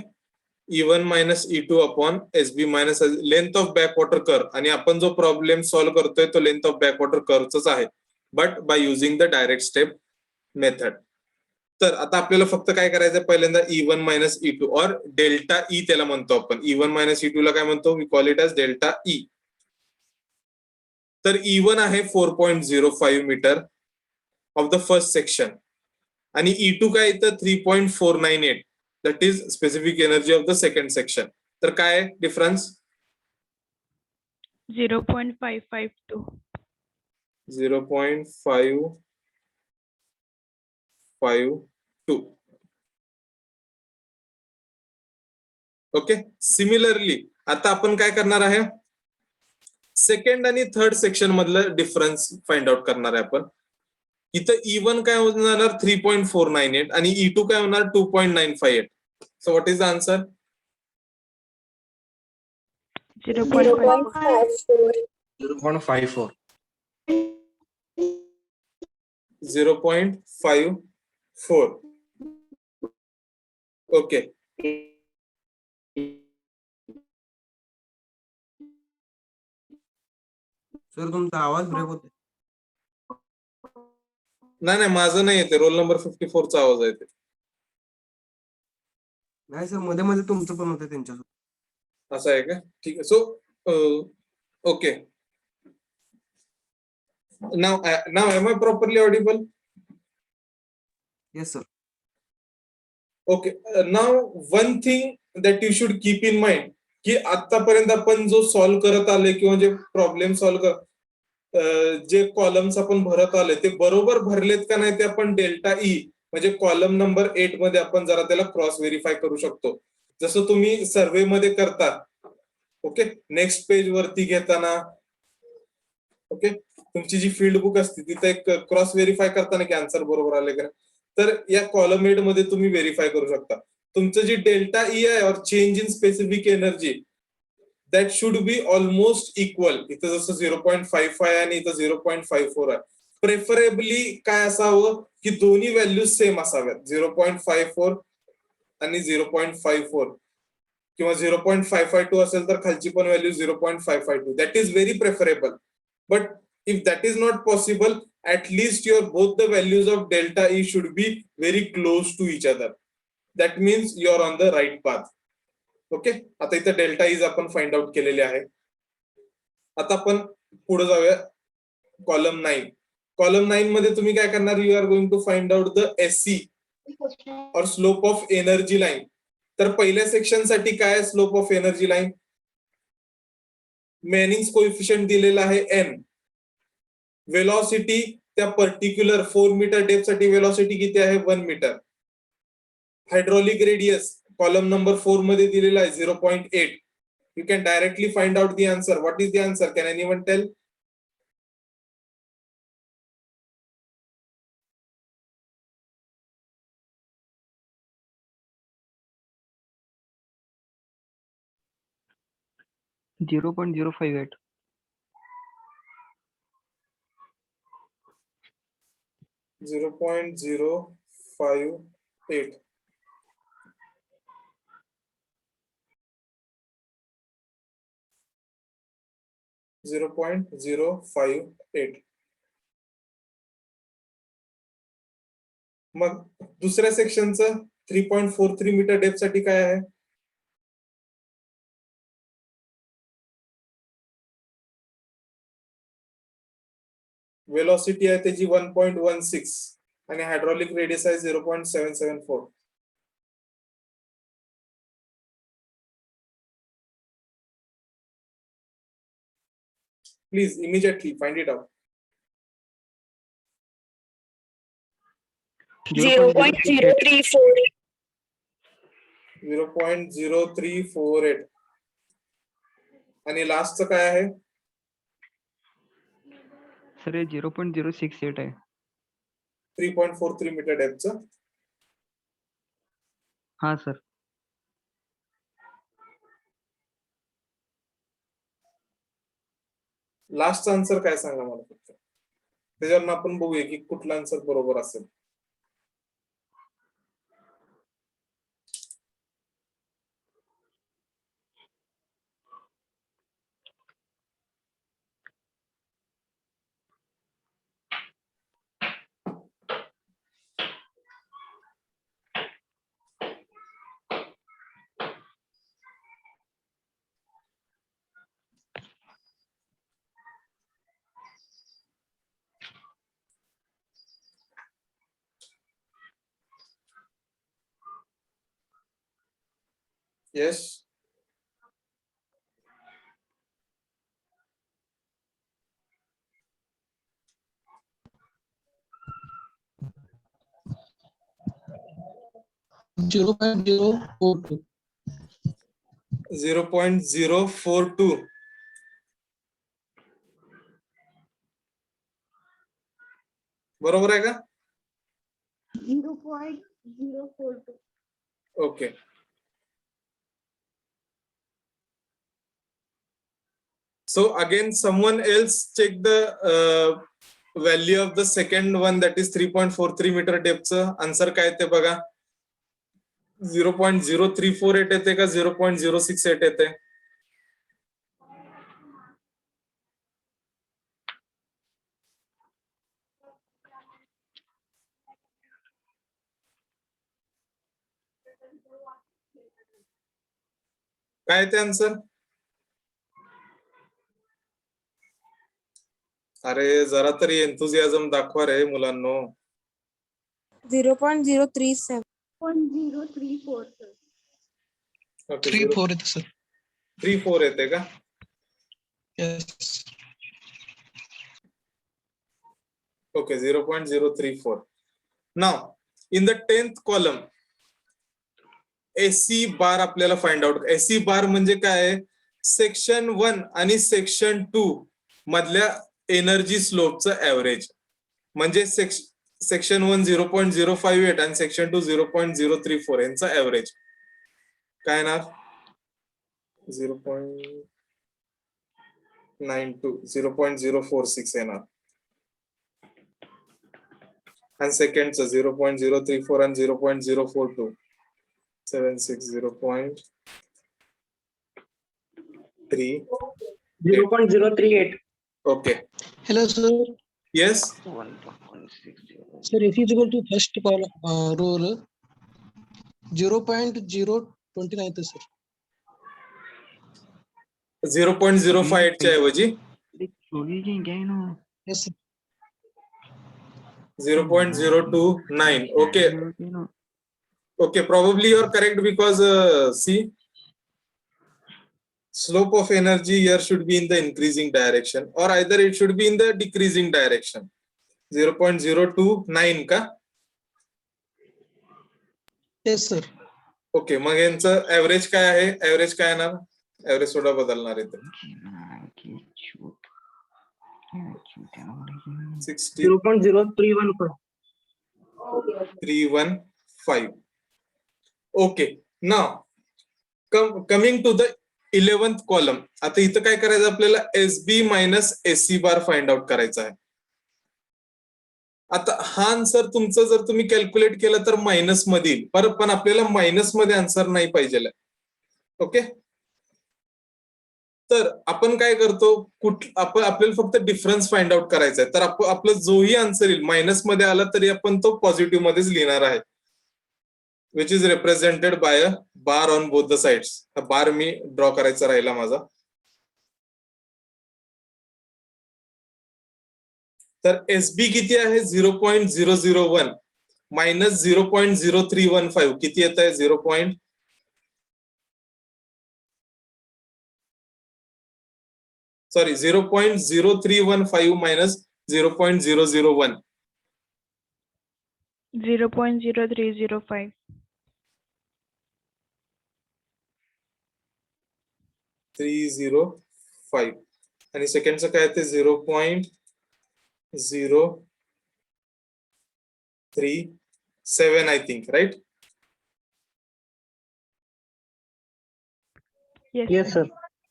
E1 minus E2 upon SB minus length of backwater curve. आणि आपण जो problem solve करतोय तो length of backwater कर्वच आहे, but by using the direct step method. तर आता आपल्याला फक्त काय करायचं पहिल्यांदा E1 मायनस E2 और डेल्टा ई त्याला म्हणतो आपण. E1 मायनस E2 ला काय म्हणतो? We call it as delta E. तर E1 आहे 4.05 metre of the first section आणि E2 काय येतं 3.498. That is specific energy of the second section. तर काय डिफरन्स? 0.552. 0.552. ओके, सिमिलरली आता आपण काय करणार आहे? सेकंड आणि थर्ड सेक्शन मधलं डिफरन्स फाइंड आउट करणार आहे आपण. इथं E1 काय होणार 3.498 आणि E2 काय होणार 2.958. So what is the answer? 0.54. 0.54. Okay, sir तुमचा आवाज ब्रेक होते. नाही माझं नाही येते. रोल नंबर 54 चा आवाज येते. नाही सर, मध्ये मध्ये तुमचं पण होतं त्यांच्यासोबत. असं आहे का? ठीक आहे. So okay, now am I properly audible? Yes sir. Okay, now one thing that you should keep in mind की आतापर्यंत आपण जो सॉल्व्ह करत आले किंवा जे प्रॉब्लेम सॉल्व्ह जे कॉलम्स आपण भरत आले ते बरोबर भरलेत का नाही ते आपण डेल्टा ई म्हणजे कॉलम नंबर 8 मध्ये आपण जरा त्याला क्रॉस व्हेरीफाय करू शकतो. जसं तुम्ही सर्वे मध्ये करता. ओके, नेक्स्ट पेज वरती घेताना ओके तुमची जी फील्ड बुक असते तिथे एक क्रॉस व्हेरीफाय करताना की आन्सर बरोबर आले का, तर या कॉलम 8 मध्ये तुम्ही व्हेरीफाय करू शकता. तुमचं जी डेल्टा ई आहे और change in specific energy that should be almost equal. इथं जसं 0.55 आणि इथं 0.54 आहे. प्रेफरेबली काय असावं की दोन्ही व्हॅल्यूज सेम असाव्यात, 0.54 आणि 0.54 किंवा 0.552 असेल तर खालची पण value 0.552. That is very preferable. But if that is not possible, at least your both the values of delta E should be very close to each other. That means you are on the right path. Okay, आता इथं delta E's आपण find out केलेले आहे. आता आपण पुढे जाऊया column 9. Column 9 मध्ये तुम्ही काय करणार, you are going to find out the SC और स्लोप ऑफ एनर्जी लाईन. तर पहिल्या सेक्शन साठी काय slope of energy line, Manning's coefficient दिलेला आहे n. वेलॉसिटी त्या पर्टिक्युलर 4 मीटर डेप्थ साठी वेलॉसिटी किती आहे, 1 metre. Hydraulic radius column number 4 मध्ये दिलेला आहे 0.8. You can directly find out the answer. What is the answer? Can anyone tell? Zero point zero five eight. 0.058. मग दुसऱ्या सेक्शनचं 3.43 मीटर डेप्थ साठी काय आहे, वेलॉसिटी आहे त्याची 1.16 आणि हायड्रॉलिक रेडियस आहे 0.774. Please immediately find it out. 0.034. 0.0348. आणि लास्टचं काय आहे, सर हे 0.068 आहे. 3.43 मीटर डेप्थचं. हा सर. लास्टचा आन्सर काय सांगा मला फक्त, त्याच्यावरून आपण बघूया की कुठला आन्सर बरोबर असेल. Yes. Zero point zero four two. 0.042. बरोबर आहे का? 0.042. Okay. So again, someone else check the value of the second one, that is 3.43 meter depth. Answer काय ते बघा. 0.0348 येते का 0.068 येते? काय ते आन्सर? अरे जरा तरी एंथुसियाझम दाखवा रे मुलांनो. 0.037. 0.034. ओके, 3-4 येते सर. 3.4 येते का? Yes. Okay, 0.034. Now, in the 10th column, SC बार आपल्याला फाइंड आउट. SC बार म्हणजे काय, सेक्शन 1 आणि सेक्शन 2 मधल्या एनर्जी स्लोपचं ऍव्हरेज. म्हणजे सेक्शन 1 0.058 आणि सेक्शन 2 0.034 यांचा ऍव्हरेज काय ना, 0.92 0.046 येणार. आणि सेकंडचं 0.034 आणि 0.042 76 0.3 0.038. Okay. Hello sir. Yes. Sir, if is equal to first row 0.029 येते सर. 0.058 च्या ऐवजी slowly change है ना. Yes, sir. 0.029. Okay. You know. Okay, probably you are correct because see, slope of energy here should be in the increasing direction, or either it should be in the decreasing direction. 0.029 का? Yes, sir. Okay, मग यांचं average काय आहे? Average काय येणार? Average थोडा बदलणार आहे. 0.0315. 315. Okay, now coming to the 11th column. आता इथं काय करायचं आपल्याला? SB मायनस SC बार फाइंड आउट करायचा आहे. आता हा आन्सर तुमचं जर तुम्ही कॅल्क्युलेट केलं तर मायनस मध्ये येईल, पण आपल्याला मायनस मध्ये आन्सर नाही पाहिजे. ओके, तर आपण काय करतो, आपल्याला फक्त डिफरन्स फाइंड आउट करायचा आहे. तर आपलं जोही आन्सर येईल मायनस मध्ये आला तरी आपण तो पॉझिटिव्ह मध्येच लिहिणार आहे, which is represented by a bar on both the sides. हा बार मी ड्रॉ करायचा राहिला माझा. तर SB किती आहे? 0.001 मायनस 0.0315 किती येत आहे? 0.0315 मायनस 0.001. 0.0305. 305 आणि सेकंडचं काय ते 0.037 I think, right? Yes, sir.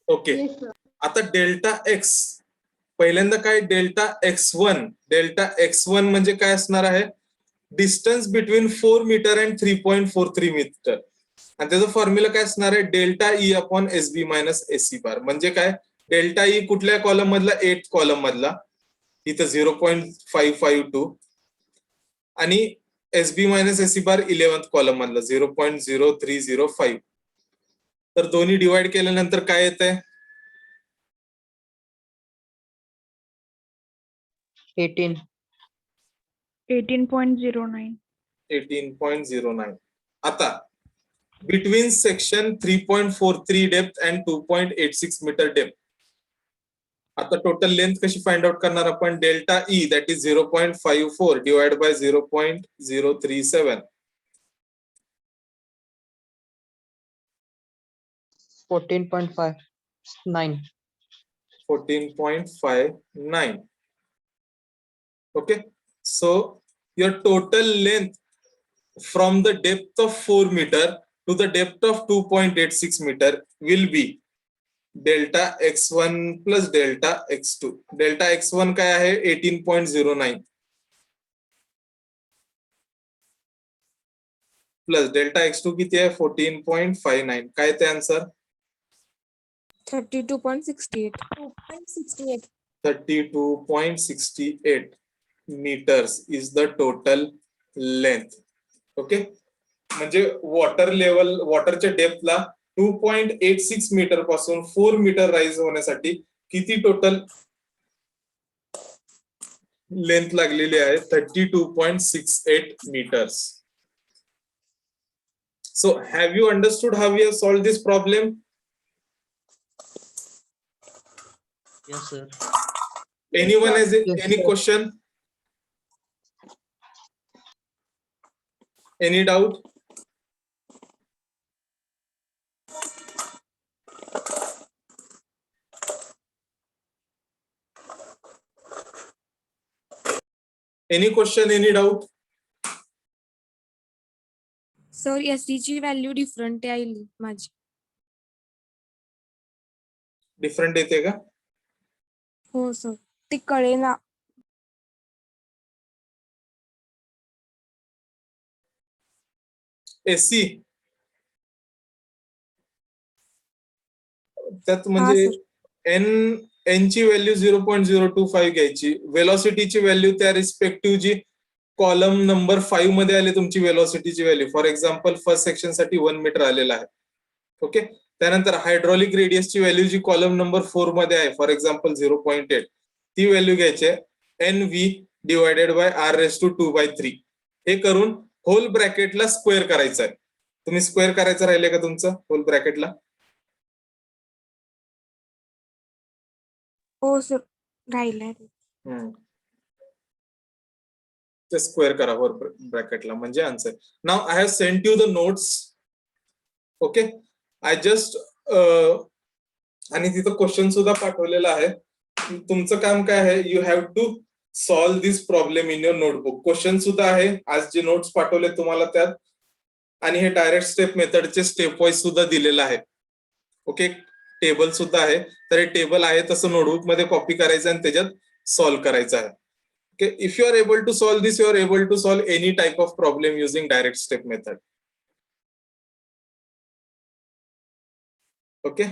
Okay, Yes, sir. आता डेल्टा एक्स, पहिल्यांदा काय? डेल्टा x1 म्हणजे काय असणार आहे? Distance between 4 metre and 3.43 metre. आणि त्याचा फॉर्म्युला काय असणार आहे? Delta E upon SB minus SC bar. म्हणजे काय? डेल्टा ई कुठल्या कॉलम मधला? 8th कॉलम मधला, इथं 0.552 आणि SB मायनस SC बार 11th कॉलम मधला 0.0305. तर दोन्ही डिवाइड केल्यानंतर काय येत आहे? 18.09. 18.09. आता between section 3.43 depth and 2.86 metre depth. आता टोटल लेंथ कशी फाइंड आउट करणार आपण? Delta E that is 0.54 divide by 0.037. 14.59. 14.59. Okay, so your total length from the depth of 4 meter to the depth of 2.86 meter will be delta x1 plus delta x2. Delta x1 काय आहे? 18.09 plus delta x2 किती आहे? 14.59. काय ते answer? 32.68. 32.68 meters is the total length. Okay, म्हणजे water level, वॉटरच्या डेप्थला 2.86 metre पासून 4 metre rise होण्यासाठी किती टोटल लेंथ लागलेली आहे? 32.68 meters. So have you understood how we have solved this problem? Yes, sir. Anyone has any sir. question? Any doubt? Any question, any doubt? Sir SC ची value different येईल माझी. Different येते का? हो sir, ते कळेना. SC त्यात म्हणजे n ची व्हॅल्यू 0.025 घ्यायची. वेलॉसिटीची व्हॅल्यू त्या रिस्पेक्टिव्ह जी कॉलम नंबर 5 मध्ये आले तुमची वेलॉसिटीची value, for example first section साठी 1 मीटर आलेला आहे. ओके, त्यानंतर हायड्रॉलिक रेडियसची व्हॅल्यू जी कॉलम नंबर 4 मध्ये आहे, फॉर एक्झाम्पल 0.8, ती व्हॅल्यू घ्यायची N V divided by R raise to 2/3 हे करून होल ब्रॅकेटला स्क्वेअर करायचं आहे. तुम्ही स्क्वेअर करायचं राहिले का तुमचं होल ब्रॅकेटला? हो सर राहिलंय. ते स्क्वेअर करा होल ब्रॅकेटला म्हणजे answer. Now I have sent you the notes. Okay, I just आणि तिथं क्वेश्चन सुद्धा पाठवलेला आहे. तुमचं काम काय आहे, you have to solve this problem in your notebook. Question सुद्धा आहे आज जे नोट्स पाठवले तुम्हाला त्यात, आणि हे डायरेक्ट स्टेप मेथडचे स्टेप वाईज सुद्धा दिलेलं आहे. ओके, टेबल सुद्धा आहे. तर हे टेबल आहे तसं नोटबुक मध्ये कॉपी करायचं आणि त्याच्यात सॉल्व्ह करायचं आहे. Okay, if you are able to solve this, you are able to solve any type of problem using direct step method. Okay,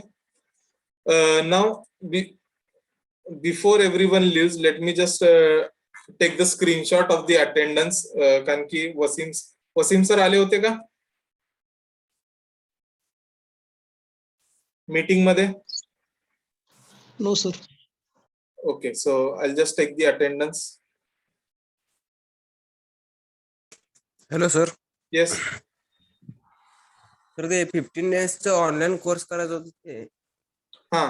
now before everyone leaves, let me just take the screenshot of the attendance. कारण की Wasim sir आले होते का meeting मध्ये? No sir. Okay, so I'll just take the attendance. Hello sir. Yes. तर ते 15 डेजचं online course करायचं होतं ते. हा,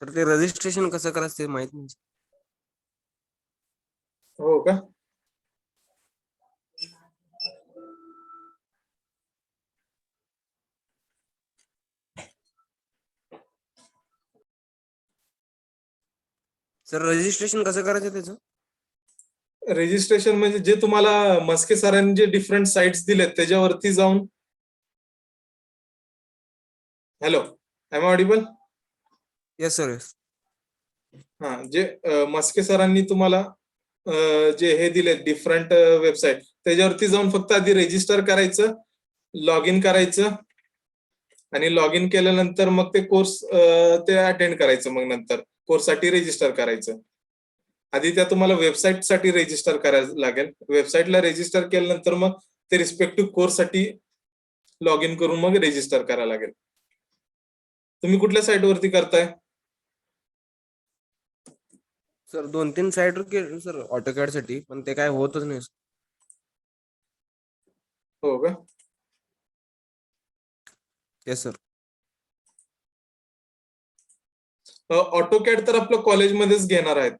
तर ते रजिस्ट्रेशन कसं करायचं ते माहित नाही. हो का? सर रजिस्ट्रेशन कसं करायचं त्याचं? रजिस्ट्रेशन म्हणजे जे तुम्हाला मस्के सरांनी जे डिफरंट साइट्स दिलेत त्याच्यावरती जाऊन. Hello, am audible? Yes sir yes. हा, जे मस्के सरांनी तुम्हाला जे हे दिले डिफरंट वेबसाईट, त्याच्यावरती जाऊन फक्त आधी रजिस्टर करायचं, लॉग इन करायचं, आणि लॉग इन केल्यानंतर मग ते कोर्स ते अटेंड करायचं. मग नंतर कोर्ससाठी रजिस्टर करायचं. आधी त्या तुम्हाला वेबसाईट साठी रजिस्टर करायला लागेल. वेबसाईटला रजिस्टर केल्यानंतर मग ते रिस्पेक्टिव्ह कोर्स साठी लॉग इन करून मग रजिस्टर करायला लागेल. तुम्ही कुठल्या साईट वरती करताय? सर 2-3 साईटवर केलं सर ऑटोकॅड साठी, पण ते काय होतच नाही. हो का? Yes sir. ऑटोकॅड तर आपलं कॉलेजमध्येच घेणार आहेत.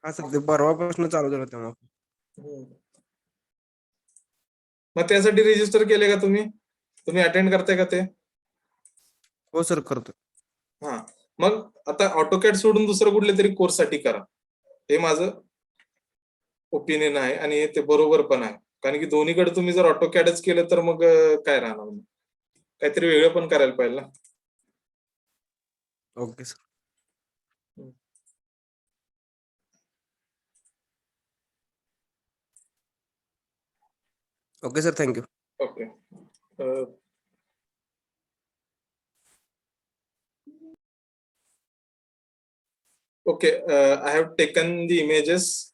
हा सर, ते परवापासून चालू झालं तेव्हा. मग त्यासाठी रजिस्टर केले का तुम्ही? तुम्ही अटेंड करताय का ते? हो सर करतो. हा, मग आता ऑटोकॅड सोडून दुसरं कुठल्या तरी कोर्स साठी करा. हे माझं ओपिनियन आहे आणि ते बरोबर पण आहे. कारण की दोन्हीकडे तुम्ही जर ऑटोकॅडच केलं तर मग काय राहणार, काहीतरी वेगळं पण करायला पाहिजे ना. Okay sir. Okay sir, thank you. Okay. Okay, I have taken the images.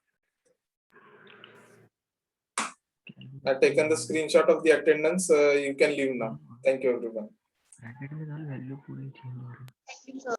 I've taken the screenshot of the attendance. You can leave now. Thank you, everyone. Bracket मध्ये झालं व्हॅल्यू पुढे change.